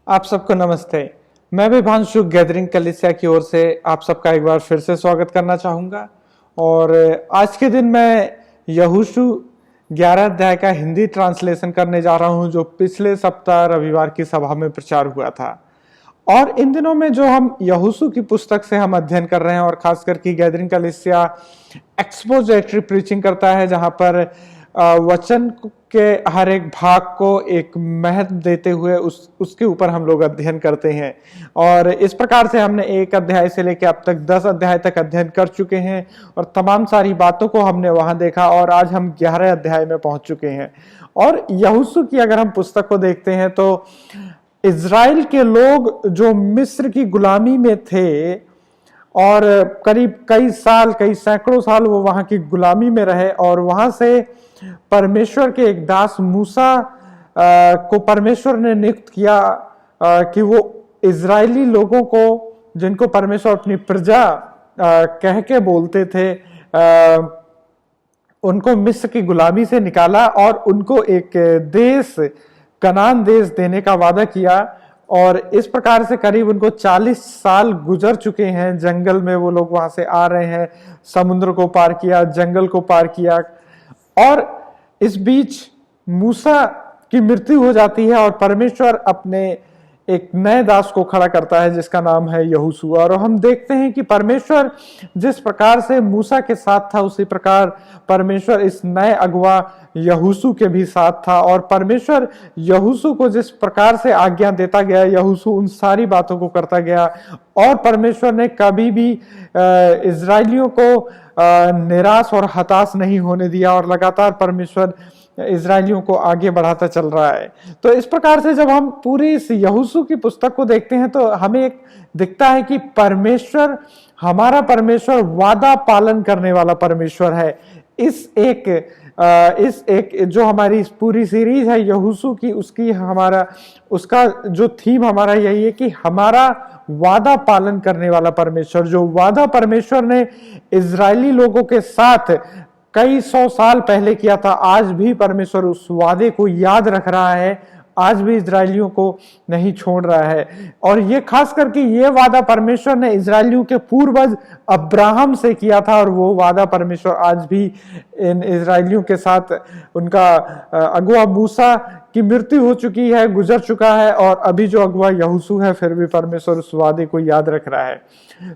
आप सबको नमस्ते। मैं विभांशु गैदरिंग कलिसिया की ओर से आप सबका एक बार फिर से स्वागत करना चाहूँगा। और आज के दिन मैं यहोशू 11 अध्याय का हिंदी ट्रांसलेशन करने जा रहा हूँ, जो पिछले सप्ताह रविवार की सभा में प्रचार हुआ था। और इन दिनों में जो हम यहोशू की पुस्तक से हम अध्ययन कर रहे हैं, और खास करके गैदरिंग कलिसिया एक्सपोजिटरी प्रीचिंग करता है, जहाँ पर वचन के हर एक भाग को एक महत्व देते हुए उसके ऊपर हम लोग अध्ययन करते हैं। और इस प्रकार से हमने एक अध्याय से लेकर अब तक 10 अध्याय तक अध्ययन कर चुके हैं और तमाम सारी बातों को हमने वहां देखा, और आज हम 11 अध्याय में पहुंच चुके हैं। और यहोशू की अगर हम पुस्तक को देखते हैं तो इज़राइल के लोग जो मिस्र की गुलामी में थे और करीब कई सैकड़ों साल वो वहां की गुलामी में रहे, और वहां से परमेश्वर के एक दास मूसा को परमेश्वर ने नियुक्त किया कि वो इजरायली लोगों को, जिनको परमेश्वर अपनी प्रजा कह के बोलते थे, उनको मिस्र की गुलामी से निकाला और उनको एक देश, कनान देश देने का वादा किया। और इस प्रकार से करीब उनको 40 साल गुजर चुके हैं। जंगल में वो लोग वहां से आ रहे हैं, समुद्र को पार किया, जंगल को पार किया, और इस बीच मूसा की मृत्यु हो जाती है और परमेश्वर अपने एक नए दास को खड़ा करता है जिसका नाम है यहोशू। और हम देखते हैं कि परमेश्वर जिस प्रकार से मूसा के साथ था, उसी प्रकार परमेश्वर इस नए अगुआ यहोशू के भी साथ था। और परमेश्वर यहोशू को जिस प्रकार से आज्ञा देता गया, यहोशू उन सारी बातों को करता गया, और परमेश्वर ने कभी भी इजरायलियों को निराश और हताश नहीं होने दिया, और लगातार परमेश्वर इजरायलियों को आगे बढ़ाता चल रहा है। तो इस प्रकार से जब हम पूरी इस यहोशू की पुस्तक को देखते हैं तो हमें एक दिखता है कि परमेश्वर, हमारा परमेश्वर वादा पालन करने वाला परमेश्वर है। इस एक जो हमारी इस पूरी सीरीज है यहोशू की, उसका जो थीम हमारा यही है कि हमारा वादा पालन करने वाला परमेश्वर, जो वादा परमेश्वर ने इजरायली लोगों के साथ कई 100 साल पहले किया था, आज भी परमेश्वर उस वादे को याद रख रहा है, आज भी इजरायलियों को नहीं छोड़ रहा है। और ये खास करके ये वादा परमेश्वर ने इजरायलियों के पूर्वज अब्राहम से किया था, और वो वादा परमेश्वर आज भी इन इजरायलियों के साथ, उनका अगुआ मूसा की मृत्यु हो चुकी है, गुजर चुका है, और अभी जो अगुआ यहोशू है, फिर भी परमेश्वर उस वादे को याद रख रहा है।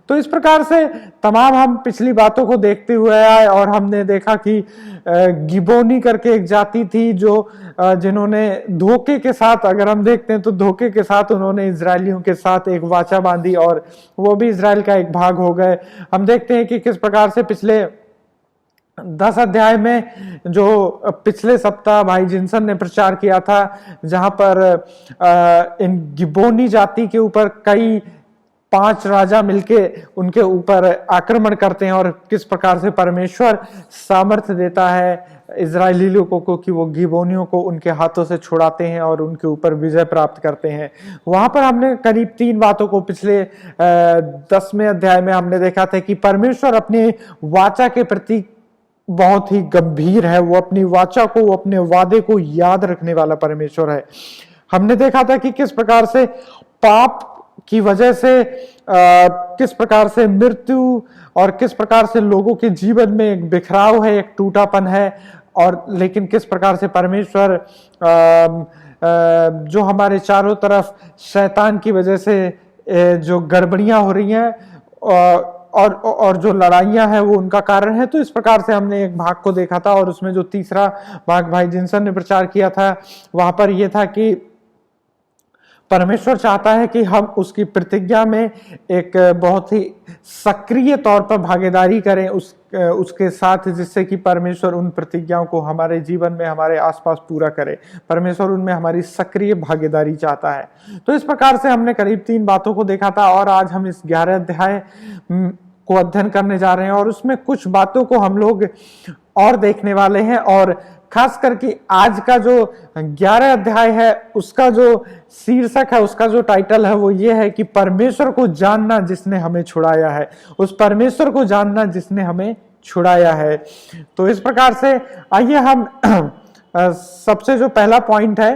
तो इस प्रकार से तमाम हम पिछली बातों को देखते हुए आए, और हमने देखा कि गिबोनी करके एक जाति थी जो जिन्होंने धोखे के साथ, अगर हम देखते हैं तो धोखे के साथ उन्होंने इजरायलियों के साथ एक वाचा बांधी, और वो भी इजराइल का एक भाग हो गए। हम देखते हैं कि किस प्रकार से पिछले 10 अध्याय में जो पिछले सप्ताह भाई जिनसन ने प्रचार किया था, जहां पर इन गिबोनी जाति के ऊपर कई 5 राजा मिलके उनके ऊपर आक्रमण करते हैं, और किस प्रकार से परमेश्वर सामर्थ्य देता है इजरायली लोगों को कि वो गिबोनियों को उनके हाथों से छुड़ाते हैं और उनके ऊपर विजय प्राप्त करते हैं। वहां पर हमने करीब 3 बातों को पिछले 10वें अध्याय में हमने देखा था कि परमेश्वर अपने वाचा के प्रति बहुत ही गंभीर है, वो अपनी वाचा को, वो अपने वादे को याद रखने वाला परमेश्वर है। हमने देखा था कि किस प्रकार से पाप की वजह से किस प्रकार से मृत्यु और किस प्रकार से लोगों के जीवन में एक बिखराव है, एक टूटापन है, और लेकिन किस प्रकार से परमेश्वर जो हमारे चारों तरफ शैतान की वजह से जो गड़बड़ियां हो रही हैं और जो लड़ाइयां हैं वो उनका कारण है। तो इस प्रकार से हमने एक भाग को देखा था, और उसमें जो तीसरा भाग भाई जिनसन ने प्रचार किया था, वहां पर यह था कि परमेश्वर चाहता है कि हम उसकी प्रतिज्ञा में एक बहुत ही सक्रिय तौर पर भागीदारी करें उसके साथ, जिससे कि परमेश्वर उन प्रतिज्ञाओं को हमारे जीवन में, हमारे आसपास पूरा करे। परमेश्वर उनमें हमारी सक्रिय भागीदारी चाहता है। तो इस प्रकार से हमने करीब 3 बातों को देखा था, और आज हम इस 11 अध्याय को अध्ययन करने जा रहे हैं, और उसमें कुछ बातों को हम लोग और देखने वाले हैं। और खास करके आज का जो 11 अध्याय है, उसका जो शीर्षक है, उसका जो टाइटल है, वो ये है कि परमेश्वर को जानना जिसने हमें छुड़ाया है, उस परमेश्वर को जानना जिसने हमें छुड़ाया है। तो इस प्रकार से आइए हम सबसे जो पहला पॉइंट है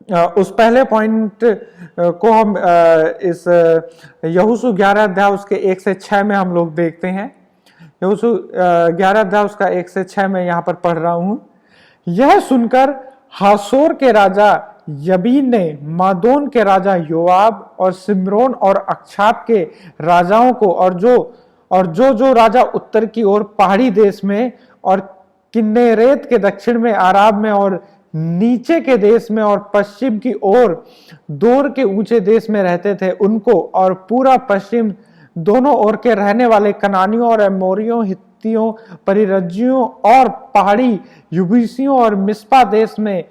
उस पहले पॉइंट को हम इस यहोशू 11 अध्याय उसके 1 से 6 में हम लोग देखते हैं। यहोशू 11 अध्याय उसका 1 से 6 में यहां पर पढ़ रहा हूं। यह सुनकर हासोर के राजा यबीन ने मादोन के राजा योआब और सिम्रोन और अक्षाप के राजाओं को और जो राजा उत्तर की ओर पहाड़ी देश में और किन्नेरेत के दक्षिण में आराब में और नीचे के देश में और पश्चिम की ओर दूर के ऊंचे देश में रहते थे उनको और पूरा पश्चिम दोनों ओर के रहने वाले कनानियों और एमोरियों, हित्तियों, परिरज्जियों और पहाड़ी युबूसियों और मिस्पा देश में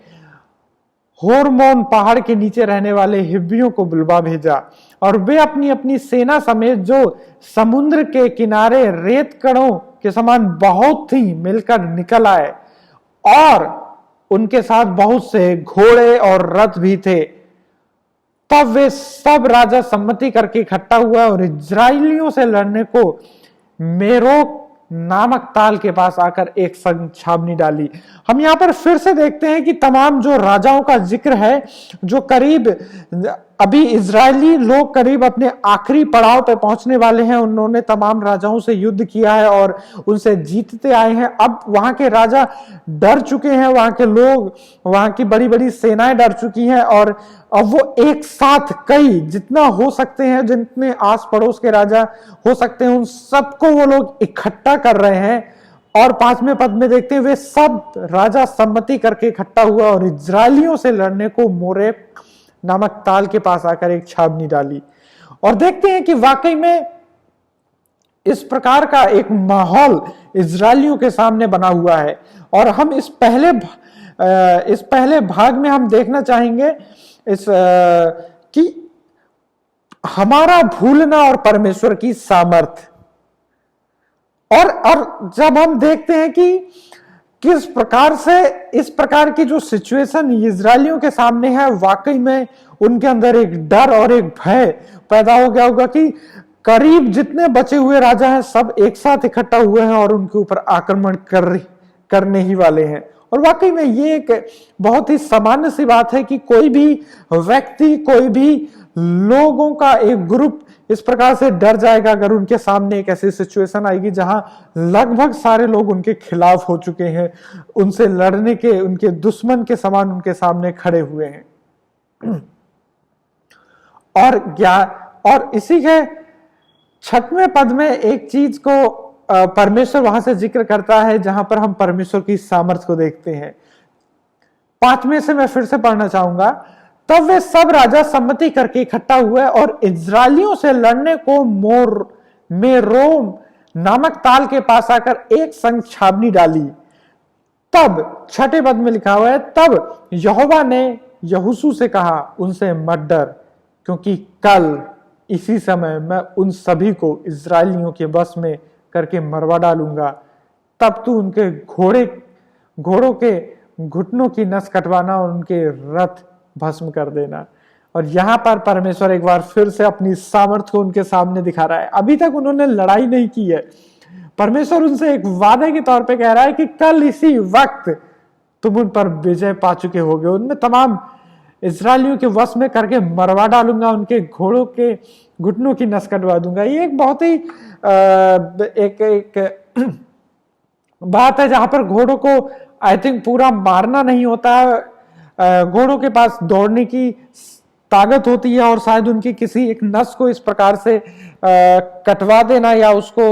होर्मोन पहाड़ के नीचे रहने वाले हिब्बियों को बुलवा भेजा। और वे अपनी अपनी सेना समेत जो समुद्र के किनारे रेत कणों के समान बहुत ही मिलकर निकल आए, और उनके साथ बहुत से घोड़े और रथ भी थे। तब वे सब राजा सम्मति करके इकट्ठा हुआ और इजराइलियों से लड़ने को मेरोक नामक ताल के पास आकर एक संग छावनी डाली। हम यहां पर फिर से देखते हैं कि तमाम जो राजाओं का जिक्र है, जो करीब अभी इजरायली लोग करीब अपने आखिरी पड़ाव पे पहुंचने वाले हैं, उन्होंने तमाम राजाओं से युद्ध किया है और उनसे जीतते आए हैं। अब वहां के राजा डर चुके हैं, वहां के लोग, वहां की बड़ी बड़ी सेनाएं डर चुकी हैं, और अब वो एक साथ कई जितना हो सकते हैं, जितने आस पड़ोस के राजा हो सकते हैं, उन सबको वो लोग इकट्ठा कर रहे हैं। और 5वें पद में देखते हैं वे सब राजा सम्मति करके इकट्ठा हुआ और इजरायलियों से लड़ने को मोरेब नामक ताल के पास आकर एक छावनी डाली। और देखते हैं कि वाकई में इस प्रकार का एक माहौल इजरायलियों के सामने बना हुआ है। और हम इस पहले भाग में हम देखना चाहेंगे कि हमारा भूलना और परमेश्वर की सामर्थ। और जब हम देखते हैं कि किस प्रकार से इस प्रकार की जो सिचुएशन इजरायलियों के सामने है, वाकई में उनके अंदर एक डर और एक भय पैदा हो गया होगा कि करीब जितने बचे हुए राजा हैं सब एक साथ इकट्ठा हुए हैं और उनके ऊपर आक्रमण करने ही वाले हैं। और वाकई में ये एक बहुत ही सामान्य सी बात है कि कोई भी व्यक्ति, कोई भी लोगों का एक ग्रुप इस प्रकार से डर जाएगा अगर उनके सामने एक ऐसी सिचुएशन आएगी जहां लगभग सारे लोग उनके खिलाफ हो चुके हैं, उनसे लड़ने के, उनके दुश्मन के समान उनके सामने खड़े हुए हैं। और इसी के 6वें पद में एक चीज को परमेश्वर वहां से जिक्र करता है जहां पर हम परमेश्वर की सामर्थ को देखते हैं। 5वें से मैं फिर से पढ़ना चाहूंगा। तब वे सब राजा सम्मति करके इकट्ठा हुए और इजरायलियों से लड़ने को मेरोम नामक ताल के पास आकर एक संग छावनी डाली। तब 6ठे पद में लिखा हुआ है, तब यहोवा ने यहोशू से कहा, उनसे मत डर, क्योंकि कल इसी समय मैं उन सभी को इजरायलियों के बस में करके मरवा डालूंगा। तब तू उनके घोड़ों के घुटनों की नस कटवाना और उनके रथ भस्म कर देना। और यहां पर परमेश्वर एक बार फिर से अपनी सामर्थ्य को उनके सामने दिखा रहा है। अभी तक उन्होंने लड़ाई नहीं की है, परमेश्वर उनसे एक वादे के तौर पे कह रहा है कि कल इसी वक्त तुम उन पर विजय पा चुके होगे, उनमें तमाम इजरायलियों के वश में करके मरवा डालूंगा, उनके घोड़ों के घुटनों की नस कटवा दूंगा। ये एक बहुत ही एक बात है जहां पर घोड़ों को आई थिंक पूरा मारना नहीं होता है, घोड़ों के पास दौड़ने की ताकत होती है और शायद उनकी किसी एक नस को इस प्रकार से कटवा देना या उसको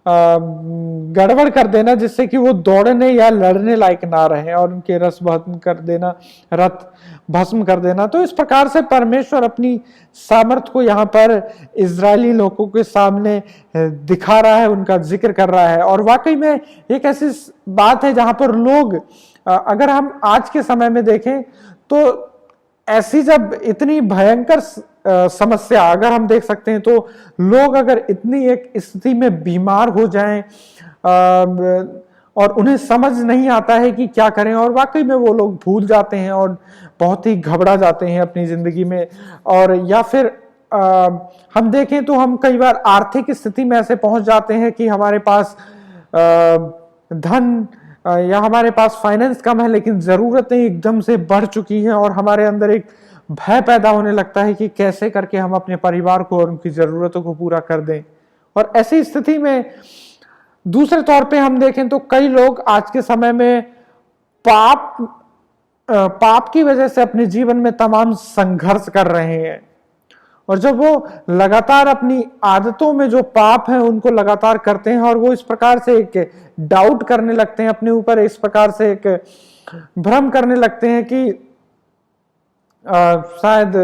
गड़बड़ कर देना जिससे कि वो दौड़ने या लड़ने लायक ना रहे और उनके रथ भस्म कर देना। तो इस प्रकार से परमेश्वर अपनी सामर्थ को यहाँ पर इजरायली लोगों के सामने दिखा रहा है, उनका जिक्र कर रहा है। और वाकई में एक ऐसी बात है जहां पर लोग, अगर हम आज के समय में देखें तो ऐसी जब इतनी भयंकर समस्या अगर हम देख सकते हैं, तो लोग अगर इतनी एक स्थिति में बीमार हो जाएं और उन्हें समझ नहीं आता है कि क्या करें, और वाकई में वो लोग भूल जाते हैं और बहुत ही घबरा जाते हैं अपनी जिंदगी में। और या फिर हम देखें तो हम कई बार आर्थिक स्थिति में ऐसे पहुंच जाते हैं कि हमारे पास धन या हमारे पास फाइनेंस कम है लेकिन जरूरतें एकदम से बढ़ चुकी हैं और हमारे अंदर एक भय पैदा होने लगता है कि कैसे करके हम अपने परिवार को और उनकी जरूरतों को पूरा कर दें। और ऐसी स्थिति में दूसरे तौर पे हम देखें तो कई लोग आज के समय में पाप की वजह से अपने जीवन में तमाम संघर्ष कर रहे हैं। और जब वो लगातार अपनी आदतों में जो पाप है उनको लगातार करते हैं और वो इस प्रकार से एक डाउट करने लगते हैं अपने ऊपर, इस प्रकार से एक भ्रम करने लगते हैं कि शायद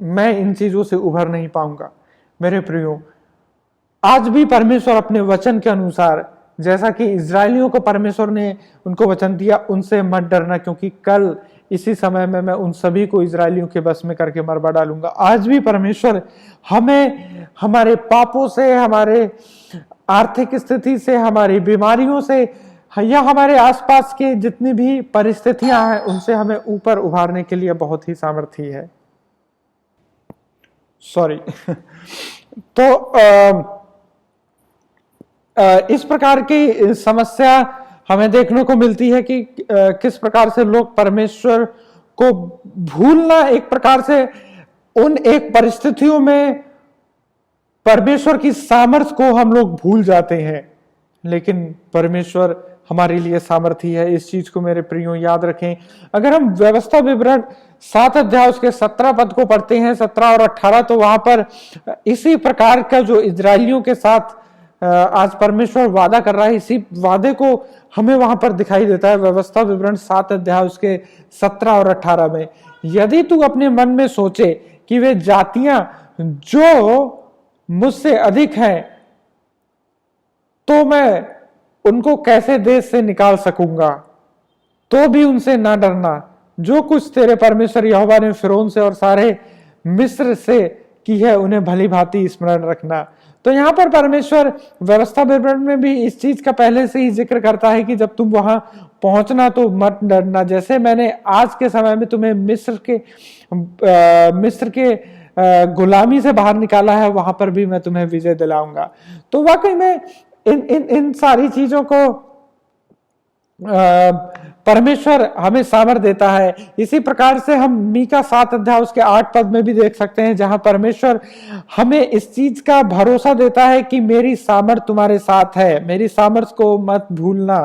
मैं इन चीजों से उभर नहीं पाऊंगा। मेरे प्रियो, आज भी परमेश्वर अपने वचन के अनुसार, जैसा कि इजरायलियों को परमेश्वर ने उनको वचन दिया, उनसे मत डरना क्योंकि कल इसी समय में मैं उन सभी को इजरायलियों के बस में करके मरवा डालूंगा। आज भी परमेश्वर हमें हमारे पापों से, हमारे आर्थिक स्थिति से, हमारी बीमारियों से या हमारे आसपास के जितनी भी परिस्थितियां हैं उनसे हमें ऊपर उभारने के लिए बहुत ही सामर्थी है। सॉरी तो इस प्रकार की समस्या हमें देखने को मिलती है कि किस प्रकार से लोग परमेश्वर को भूलना, एक प्रकार से उन एक परिस्थितियों में परमेश्वर की सामर्थ्य को हम लोग भूल जाते हैं। लेकिन परमेश्वर हमारे लिए सामर्थी है। इस चीज को मेरे प्रियो याद रखें। अगर हम व्यवस्था विवरण 7 अध्याय उसके 17 पद को पढ़ते हैं, 17 और 18, तो वहां पर इसी प्रकार का जो इजरायलियों के साथ आज परमेश्वर वादा कर रहा है, इसी वादे को हमें वहां पर दिखाई देता है। व्यवस्था विवरण 7 अध्याय उसके 17 और 18 में, यदि तू अपने मन में सोचे कि वे जातियां जो मुझसे अधिक हैं तो मैं उनको कैसे देश से निकाल सकूंगा, तो भी उनसे ना डरना। जो कुछ तेरे परमेश्वर यहोवा ने फिरौन से और सारे मिस्र से की है उन्हें भली भांति स्मरण रखना। तो यहां पर परमेश्वर व्यवस्था विवरण में भी इस चीज का पहले से ही जिक्र करता है कि जब तुम वहां पहुंचना तो मत डरना। जैसे मैंने आज के समय में तुम्हें मिस्र के गुलामी से बाहर निकाला है, वहां पर भी मैं तुम्हें विजय दिलाऊंगा। तो वाकई में इन सारी चीजों को परमेश्वर हमें सामर्थ देता है। इसी प्रकार से हम मीका 7 अध्याय उसके 8 पद में भी देख सकते हैं, जहां परमेश्वर हमें इस चीज का भरोसा देता है कि मेरी सामर्थ तुम्हारे साथ है, मेरी सामर्थ को मत भूलना।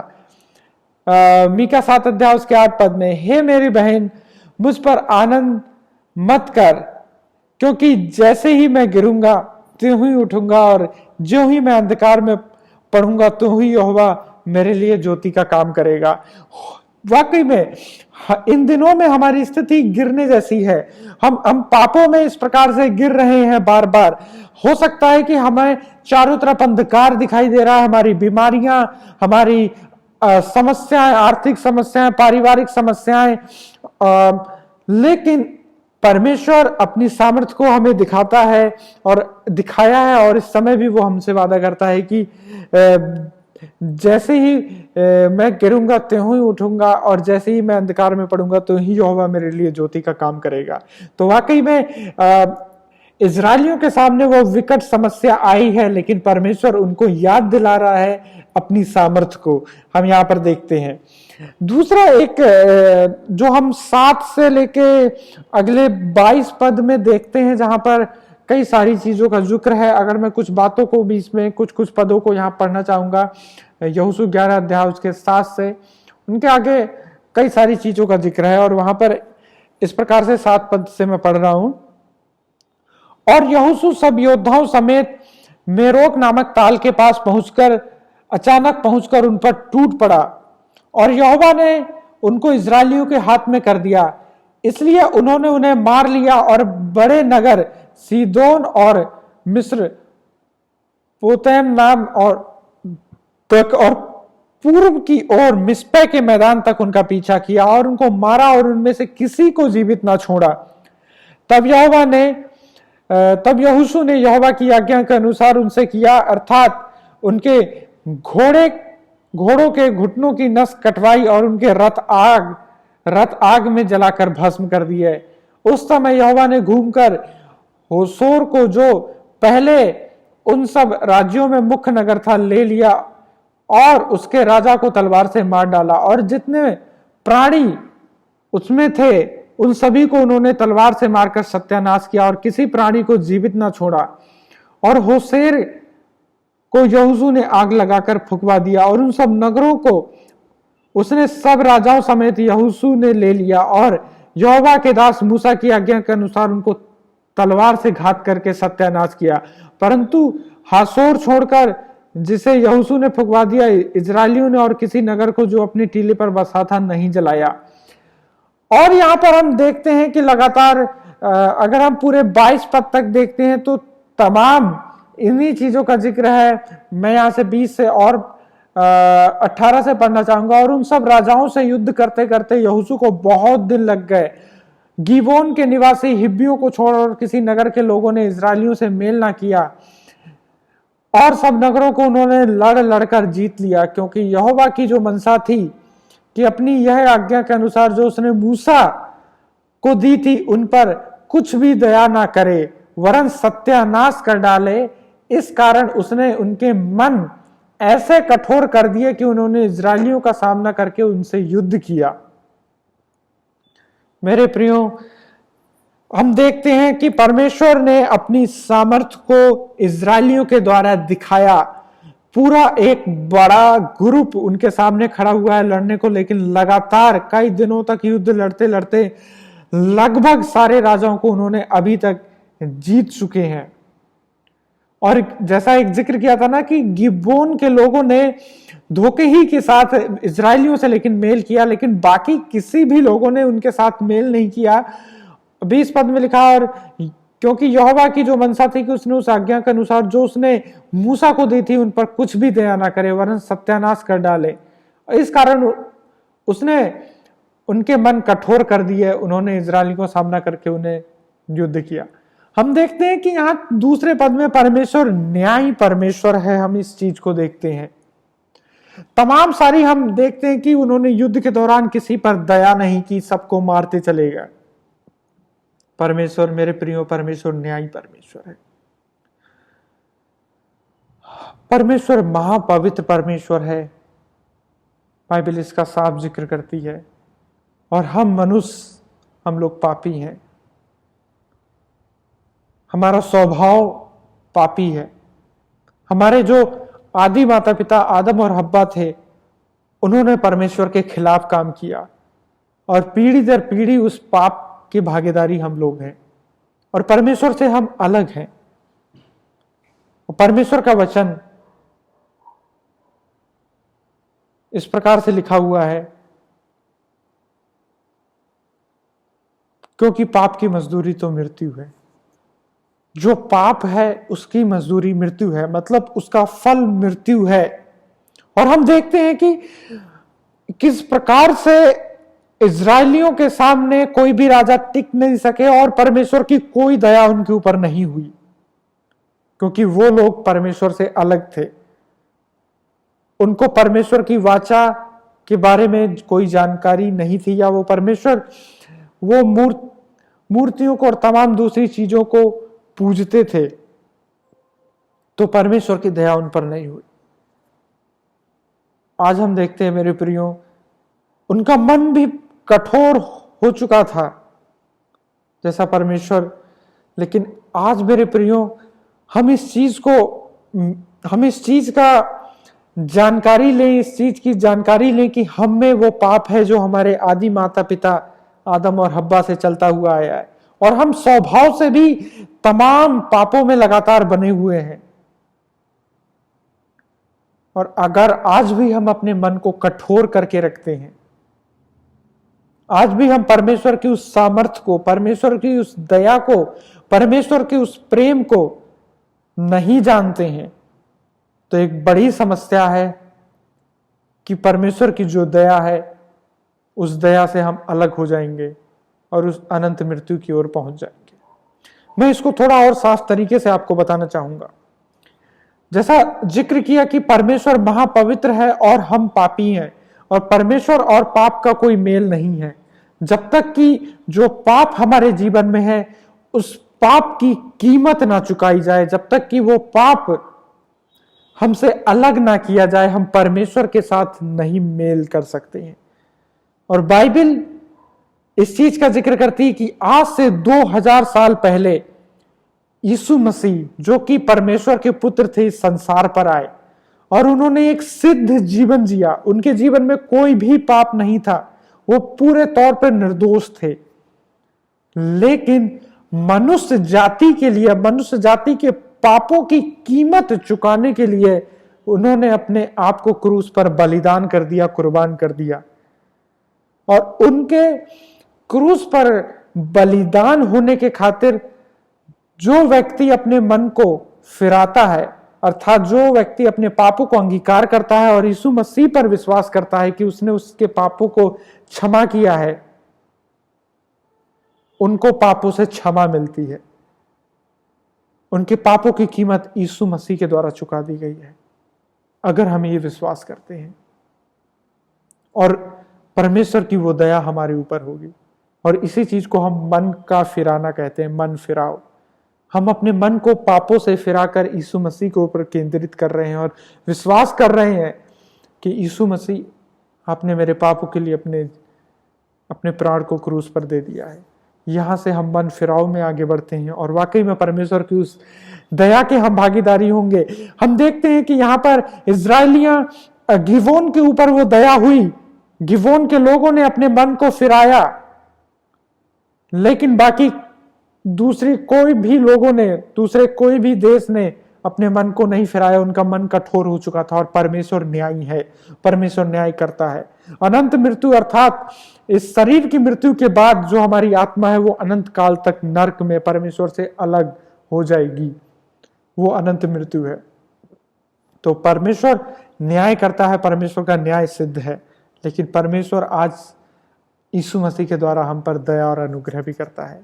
मीका 7 अध्याय उसके 8 पद में, हे मेरी बहन मुझ पर आनंद मत कर, क्योंकि जैसे ही मैं गिरूंगा त्यों ही उठूंगा और ज्यों ही मैं अंधकार में पढ़ूंगा तो ही यहोवा मेरे लिए ज्योति का काम करेगा। वाकई में इन दिनों में हमारी स्थिति गिरने जैसी है। हम पापों में इस प्रकार से गिर रहे हैं बार बार। हो सकता है कि हमें चारों तरफ अंधकार दिखाई दे रहा है, हमारी बीमारियां, हमारी समस्याएं, आर्थिक समस्याएं, पारिवारिक समस्याएं, लेकिन परमेश्वर अपनी सामर्थ्य को हमें दिखाता है और दिखाया है, और इस समय भी वो हमसे वादा करता है कि जैसे ही मैं गिरूंगा त्यों ही उठूंगा और जैसे ही मैं अंधकार में पड़ूंगा तो ही यहोवा मेरे लिए ज्योति का काम करेगा। तो वाकई में इजरायलियों के सामने वो विकट समस्या आई है, लेकिन परमेश्वर उनको याद दिला रहा है अपनी सामर्थ्य को। हम यहाँ पर देखते हैं दूसरा एक जो हम 7 से लेके अगले 22 पद में देखते हैं, जहां पर कई सारी चीजों का जिक्र है। अगर मैं कुछ बातों को बीच में कुछ पदों को यहाँ पढ़ना चाहूंगा, यहोशू 11 अध्याय उसके 7 से उनके आगे कई सारी चीजों का जिक्र है, और वहां पर इस प्रकार से 7 पद से मैं पढ़ रहा हूं। और यहोशू सब योद्धाओं समेत मेरोक नामक ताल के पास अचानक पहुंचकर उन पर टूट पड़ा, और यहोवा ने उनको इजरायलियों के हाथ में कर दिया। इसलिए उन्होंने उन्हें मार लिया और बड़े नगर सीदोन और मिस्र, पोतैम नाम और पूर्व की ओर मिस्पे के मैदान तक उनका पीछा किया और उनको मारा और उनमें से किसी को जीवित ना छोड़ा। तब यहोशू ने यहोवा की आज्ञा के अनुसार उनसे किया, अर्थात उनके घोड़ों के घुटनों की नस कटवाई और उनके रथ आग में जलाकर भस्म कर दिए। उस समय यहोवा ने घूमकर होसोर को, जो पहले उन सब राज्यों में मुख्य नगर था, ले लिया और उसके राजा को तलवार से मार डाला, और जितने प्राणी उसमें थे उन सभी को उन्होंने तलवार से मारकर सत्यानाश किया और किसी प्राणी को जीवित ना छोड़ा। और होसेर को यहोशू ने आग लगाकर फुकवा दिया और उन सब नगरों को उसने सब राजाओं समेत यहोशू ने ले लिया, और यहोवा के दास मूसा की आज्ञा के अनुसार उनको तलवार से घात करके सत्यानाश किया। परंतु हासोर छोड़कर जिसे यहोशू ने फुकवा दिया, इजरायलियों ने और किसी नगर को जो अपनी टीले पर बसा था नहीं जलाया। और यहां पर हम देखते हैं कि लगातार अगर हम पूरे 22 पद तक देखते हैं तो तमाम इन्हीं चीजों का जिक्र है। मैं यहां से 20 से और 18 से पढ़ना चाहूंगा। और उन सब राजाओं से युद्ध करते करते यहोशू को बहुत दिन लग गए। गिबोन के निवासी हिब्बियों को छोड़ और किसी नगर के लोगों ने इजरायलियों से मेल ना किया, और सब नगरों को उन्होंने लड़ लड़कर जीत लिया, क्योंकि यहोवा की जो मनसा थी कि अपनी यह आज्ञा के अनुसार जो उसने मूसा को दी थी उन पर कुछ भी दया ना करे वरन सत्यानाश कर डाले। इस कारण उसने उनके मन ऐसे कठोर कर दिए कि उन्होंने इजरायलियों का सामना करके उनसे युद्ध किया। मेरे प्रियो, हम देखते हैं कि परमेश्वर ने अपनी सामर्थ्य को इजरायलियों के द्वारा दिखाया। पूरा एक बड़ा ग्रुप उनके सामने खड़ा हुआ है लड़ने को, लेकिन लगातार कई दिनों तक युद्ध लड़ते लड़ते लगभग सारे राजाओं को उन्होंने अभी तक जीत चुके हैं। और जैसा एक जिक्र किया था ना कि गिबोन के लोगों ने धोखे ही के साथ इजरायलियों से लेकिन मेल किया, लेकिन बाकी किसी भी लोगों ने उनके साथ मेल नहीं किया। 20 पद में लिखा, और क्योंकि यहोवा की जो मनसा थी कि उसने उस आज्ञा के अनुसार जो उसने मूसा को दी थी उन पर कुछ भी दया ना करे वरन सत्यानाश कर डाले। इस कारण उसने उनके मन कठोर कर दिए, उन्होंने इजरायलियों का सामना करके उन्हें युद्ध किया। हम देखते हैं कि यहां दूसरे पद में परमेश्वर न्यायी परमेश्वर है, हम इस चीज को देखते हैं। तमाम सारी हम देखते हैं कि उन्होंने युद्ध के दौरान किसी पर दया नहीं की, सबको मारते चले गए। परमेश्वर, मेरे प्रियो, परमेश्वर न्यायी परमेश्वर है। परमेश्वर महापवित्र परमेश्वर है, बाइबल इसका साफ जिक्र करती है। और हम मनुष्य, हम लोग पापी हैं, हमारा स्वभाव पापी है। हमारे जो आदि माता पिता आदम और हब्बा थे उन्होंने परमेश्वर के खिलाफ काम किया, और पीढ़ी दर पीढ़ी उस पाप की भागीदारी हम लोग हैं, और परमेश्वर से हम अलग हैं। परमेश्वर का वचन इस प्रकार से लिखा हुआ है, क्योंकि पाप की मजदूरी तो मृत्यु है। जो पाप है उसकी मजदूरी मृत्यु है, मतलब उसका फल मृत्यु है। और हम देखते हैं कि किस प्रकार से इजरायलियों के सामने कोई भी राजा टिक नहीं सके और परमेश्वर की कोई दया उनके ऊपर नहीं हुई, क्योंकि वो लोग परमेश्वर से अलग थे। उनको परमेश्वर की वाचा के बारे में कोई जानकारी नहीं थी, या वो परमेश्वर वो मूर्तियों को और तमाम दूसरी चीजों को पूजते थे, तो परमेश्वर की दया उन पर नहीं हुई। आज हम देखते हैं मेरे प्रियो, उनका मन भी कठोर हो चुका था जैसा परमेश्वर। लेकिन आज मेरे प्रियो, हम इस चीज का जानकारी लें, इस चीज की जानकारी लें कि हम में वो पाप है जो हमारे आदि माता पिता आदम और हब्बा से चलता हुआ आया है, और हम स्वभाव से भी तमाम पापों में लगातार बने हुए हैं। और अगर आज भी हम अपने मन को कठोर करके रखते हैं, आज भी हम परमेश्वर की उस सामर्थ्य को, परमेश्वर की उस दया को, परमेश्वर के उस प्रेम को नहीं जानते हैं, तो एक बड़ी समस्या है कि परमेश्वर की जो दया है उस दया से हम अलग हो जाएंगे और उस अनंत मृत्यु की ओर पहुंच जाएंगे। मैं इसको थोड़ा और साफ तरीके से आपको बताना चाहूंगा। जैसा जिक्र किया कि परमेश्वर महापवित्र है और हम पापी हैं, और परमेश्वर और पाप का कोई मेल नहीं है। जब तक कि जो पाप हमारे जीवन में है उस पाप की कीमत ना चुकाई जाए, जब तक कि वो पाप हमसे अलग ना किया जाए, हम परमेश्वर के साथ नहीं मेल कर सकते हैं। और बाइबल इस चीज का जिक्र करती है कि आज से 2000 साल पहले यीशु मसीह जो कि परमेश्वर के पुत्र थे इस संसार पर आए और उन्होंने एक सिद्ध जीवन जिया। उनके जीवन में कोई भी पाप नहीं था, वो पूरे तौर पर निर्दोष थे। लेकिन मनुष्य जाति के लिए, मनुष्य जाति के पापों की कीमत चुकाने के लिए उन्होंने अपने आप को क्रूस पर बलिदान कर दिया, कुर्बान कर दिया। और उनके क्रूस पर बलिदान होने के खातिर जो व्यक्ति अपने मन को फिराता है, अर्थात जो व्यक्ति अपने पापों को अंगीकार करता है और यीशु मसीह पर विश्वास करता है कि उसने उसके पापों को क्षमा किया है, उनको पापों से क्षमा मिलती है। उनके पापों की कीमत यीशु मसीह के द्वारा चुका दी गई है, अगर हम ये विश्वास करते हैं। और परमेश्वर की वो दया हमारे ऊपर होगी। और इसी चीज को हम मन का फिराना कहते हैं, मन फिराओ। हम अपने मन को पापों से फिराकर यीशु मसीह के ऊपर केंद्रित कर रहे हैं और विश्वास कर रहे हैं कि यीशु मसीह आपने मेरे पापों के लिए अपने प्राण को क्रूस पर दे दिया है। यहां से हम मन फिराव में आगे बढ़ते हैं और वाकई में परमेश्वर की उस दया के हम भागीदारी होंगे। हम देखते हैं कि यहाँ पर इजराइलियां गिवोन के ऊपर वो दया हुई, गिवोन के लोगों ने अपने मन को फिराया, लेकिन बाकी दूसरे कोई भी देश ने अपने मन को नहीं फिराया। उनका मन कठोर हो चुका था। और परमेश्वर न्यायी है, परमेश्वर न्याय करता है। अनंत मृत्यु अर्थात इस शरीर की मृत्यु के बाद जो हमारी आत्मा है वो अनंत काल तक नरक में परमेश्वर से अलग हो जाएगी, वो अनंत मृत्यु है। तो परमेश्वर न्याय करता है, परमेश्वर का न्याय सिद्ध है। लेकिन परमेश्वर आज यीशु मसीह के द्वारा हम पर दया और अनुग्रह भी करता है।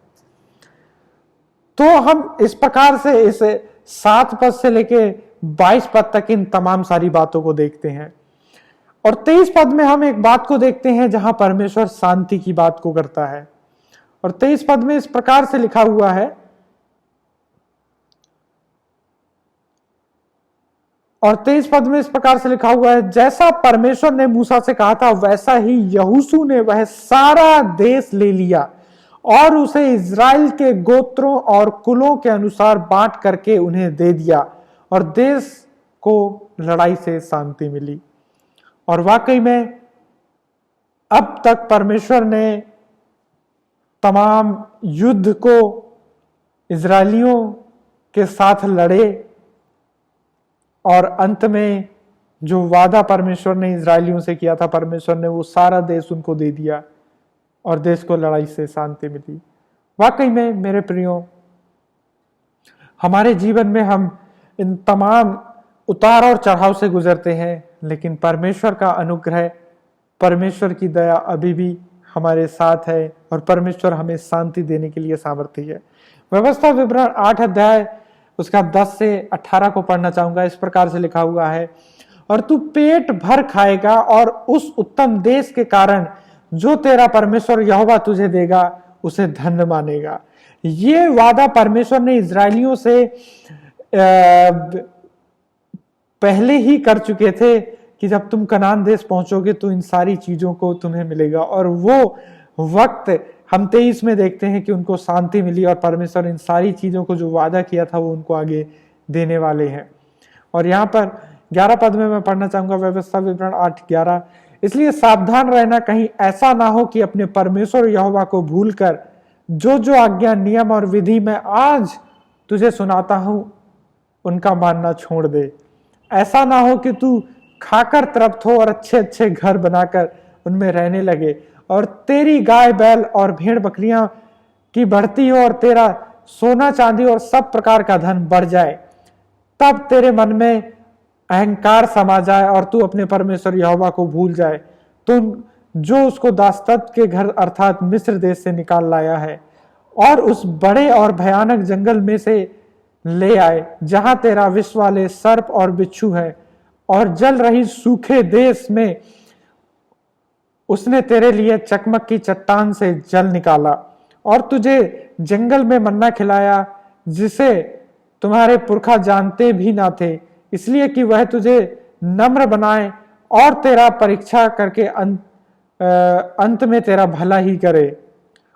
तो हम इस प्रकार से इस 7 पद से लेके 22 पद तक इन तमाम सारी बातों को देखते हैं। और 23 पद में हम एक बात को देखते हैं जहां परमेश्वर शांति की बात को करता है। और 23 पद में इस प्रकार से लिखा हुआ है, और 23 पद में इस प्रकार से लिखा हुआ है, जैसा परमेश्वर ने मूसा से कहा था वैसा ही यहोशू ने वह सारा देश ले लिया और उसे इजराइल के गोत्रों और कुलों के अनुसार बांट करके उन्हें दे दिया और देश को लड़ाई से शांति मिली। और वाकई में अब तक परमेश्वर ने तमाम युद्ध को इजरायलियों के साथ लड़े और अंत में जो वादा परमेश्वर ने इजरायलियों से किया था, परमेश्वर ने वो सारा देश उनको दे दिया और देश को लड़ाई से शांति मिली। वाकई में मेरे प्रियो, हमारे जीवन में हम इन तमाम उतार और चढ़ाव से गुजरते हैं, लेकिन परमेश्वर का अनुग्रह, परमेश्वर की दया अभी भी हमारे साथ है और परमेश्वर हमें शांति देने के लिए सामर्थ्य है। व्यवस्था विवरण 8 अध्याय उसका 10 से 18 को पढ़ना चाहूंगा। इस प्रकार से लिखा हुआ है, और तू पेट भर खाएगा और उस उत्तम देश के कारण जो तेरा परमेश्वर यहोवा तुझे देगा उसे धन्य मानेगा। ये वादा परमेश्वर ने इजरायलियों से पहले ही कर चुके थे कि जब तुम कनान देश पहुंचोगे तो इन सारी चीजों को तुम्हें मिलेगा। और वो वक्त हम 23 में देखते हैं कि उनको शांति मिली और परमेश्वर इन सारी चीजों को जो वादा किया था वो उनको आगे देने वाले हैं। और यहाँ पर 11 पद में मैं पढ़ना चाहूंगा, व्यवस्था विवरण 8:11, इसलिए सावधान रहना, कहीं ऐसा ना हो कि अपने परमेश्वर यहोवा को भूलकर जो जो आज्ञा, नियम और विधि मैं आज तुझे सुनाता हूं उनका मानना छोड़ दे। ऐसा ना हो कि तू खाकर तृप्त हो और अच्छे अच्छे घर बनाकर उनमें रहने लगे और तेरी गाय बैल और भेड़ बकरियां की बढ़ती हो और तेरा सोना चांदी और सब प्रकार का धन बढ़ जाए। तब तेरे मन में अहंकार समा जाए और तू अपने परमेश्वर यहोवा को भूल जाए, तो जो उसको दासत्व के घर अर्थात मिस्र देश से निकाल लाया है और उस बड़े और भयानक जंगल में से ले आए जहां तेरा विष वाले सर्प और बिच्छू है, और जल रही सूखे देश में उसने तेरे लिए चकमक की चट्टान से जल निकाला और तुझे जंगल में मन्ना खिलाया जिसे तुम्हारे पुरखा जानते भी ना थे। इसलिए कि वह तुझे नम्र बनाए और तेरा परीक्षा करके अंत में तेरा भला ही करे।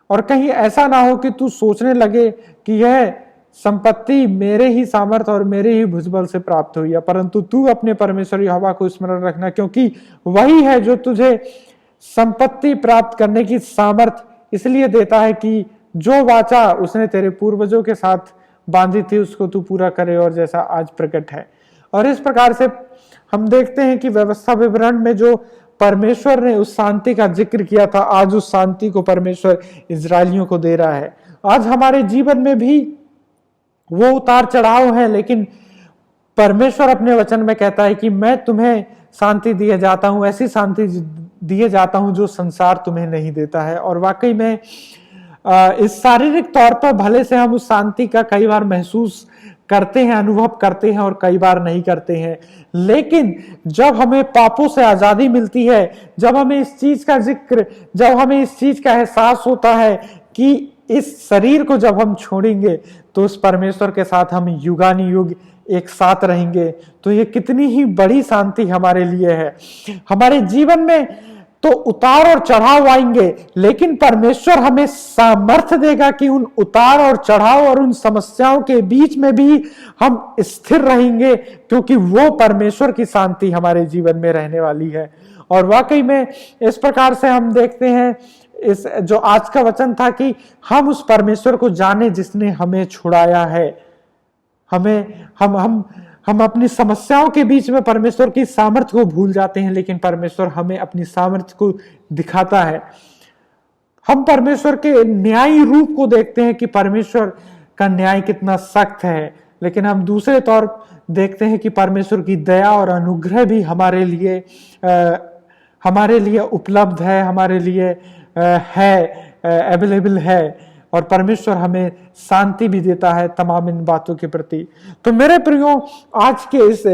और कहीं ऐसा ना हो कि तू सोचने लगे कि यह संपत्ति मेरे ही सामर्थ और मेरे ही भुजबल से प्राप्त हुई है, परंतु तू अपने परमेश्वर यहोवा को स्मरण रखना, क्योंकि वही है जो तुझे संपत्ति प्राप्त करने की सामर्थ इसलिए देता है कि जो वाचा उसने तेरे पूर्वजों के साथ बांधी थी उसको तू पूरा करे, और जैसा आज प्रकट है। और इस प्रकार से हम देखते हैं कि व्यवस्था विवरण में जो परमेश्वर ने उस शांति का जिक्र किया था, आज उस शांति को परमेश्वर इजरायलियों को दे रहा है। आज हमारे जीवन में भी वो उतार चढ़ाव है, लेकिन परमेश्वर अपने वचन में कहता है कि मैं तुम्हें शांति दिए जाता हूं, ऐसी शांति दिए जाता हूं जो संसार तुम्हें नहीं देता है। और वाकई में इस शारीरिक तौर पर भले से हम उस शांति का कई बार महसूस करते हैं, अनुभव करते हैं, और कई बार नहीं करते हैं, लेकिन जब हमें पापों से आजादी मिलती है, जब हमें इस चीज का जिक्र, जब हमें इस चीज का एहसास होता है कि इस शरीर को जब हम छोड़ेंगे तो उस परमेश्वर के साथ हम युगानुयुग एक साथ रहेंगे, तो ये कितनी ही बड़ी शांति हमारे लिए है। हमारे जीवन में तो उतार और चढ़ाव आएंगे, लेकिन परमेश्वर हमें सामर्थ्य देगा कि उन उतार और चढ़ाव और उन समस्याओं के बीच में भी हम स्थिर रहेंगे, क्योंकि वो परमेश्वर की शांति हमारे जीवन में रहने वाली है। और वाकई में इस प्रकार से हम देखते हैं, इस जो आज का वचन था कि हम उस परमेश्वर को जाने जिसने हमें छुड़ाया है। हम अपनी समस्याओं के बीच में परमेश्वर की सामर्थ्य को भूल जाते हैं, लेकिन परमेश्वर हमें अपनी सामर्थ्य को दिखाता है। हम परमेश्वर के न्यायी रूप को देखते हैं कि परमेश्वर का न्याय कितना सख्त है, लेकिन हम दूसरे तौर देखते हैं कि परमेश्वर की दया और अनुग्रह भी हमारे लिए उपलब्ध है, हमारे लिए अवेलेबल है, और परमेश्वर हमें शांति भी देता है तमाम इन बातों के प्रति। तो मेरे प्रियो, आज के इस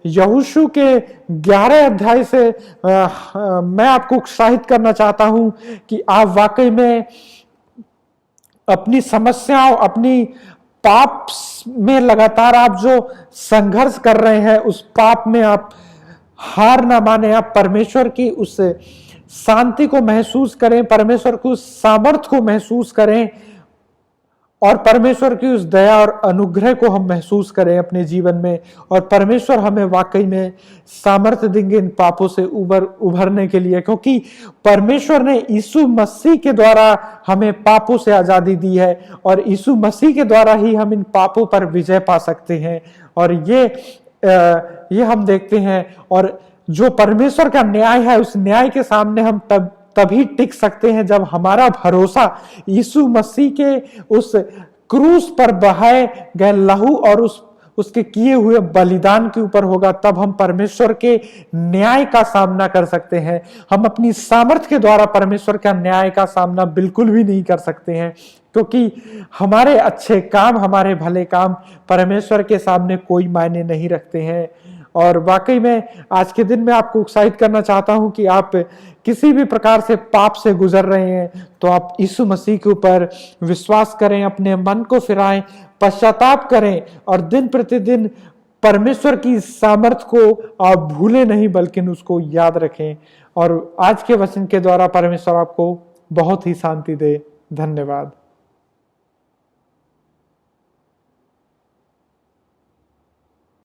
यहोशू के 11 अध्याय से मैं आपको उत्साहित करना चाहता हूं कि आप वाकई में अपनी समस्याओं, अपनी पाप में लगातार आप जो संघर्ष कर रहे हैं, उस पाप में आप हार ना माने, आप परमेश्वर की उस शांति को महसूस करें, परमेश्वर की उस सामर्थ्य को महसूस करें, और परमेश्वर की उस दया और अनुग्रह को हम महसूस करें अपने जीवन में। और परमेश्वर हमें वाकई में सामर्थ्य देंगे इन पापों से उभरने के लिए, क्योंकि परमेश्वर ने यीशु मसीह के द्वारा हमें पापों से आजादी दी है, और यीशु मसीह के द्वारा ही हम इन पापों पर विजय पा सकते हैं। और ये हम देखते हैं, और जो परमेश्वर का न्याय है, उस न्याय के सामने हम तभी टिक सकते हैं जब हमारा भरोसा यीशु मसीह के उस क्रूस पर बहाए गए लहू और उसके किए हुए बलिदान के ऊपर होगा। तब हम परमेश्वर के न्याय का सामना कर सकते हैं। हम अपनी सामर्थ्य के द्वारा परमेश्वर का न्याय का सामना बिल्कुल भी नहीं कर सकते हैं, क्योंकि हमारे अच्छे काम, हमारे भले काम परमेश्वर के सामने कोई मायने नहीं रखते हैं। और वाकई में आज के दिन में आपको उत्साहित करना चाहता हूं कि आप किसी भी प्रकार से पाप से गुजर रहे हैं तो आप यीशु मसीह के ऊपर विश्वास करें, अपने मन को फिराएं, पश्चाताप करें, और दिन प्रतिदिन परमेश्वर की सामर्थ्य को आप भूले नहीं बल्कि उसको याद रखें। और आज के वचन के द्वारा परमेश्वर आपको बहुत ही शांति दे। धन्यवाद।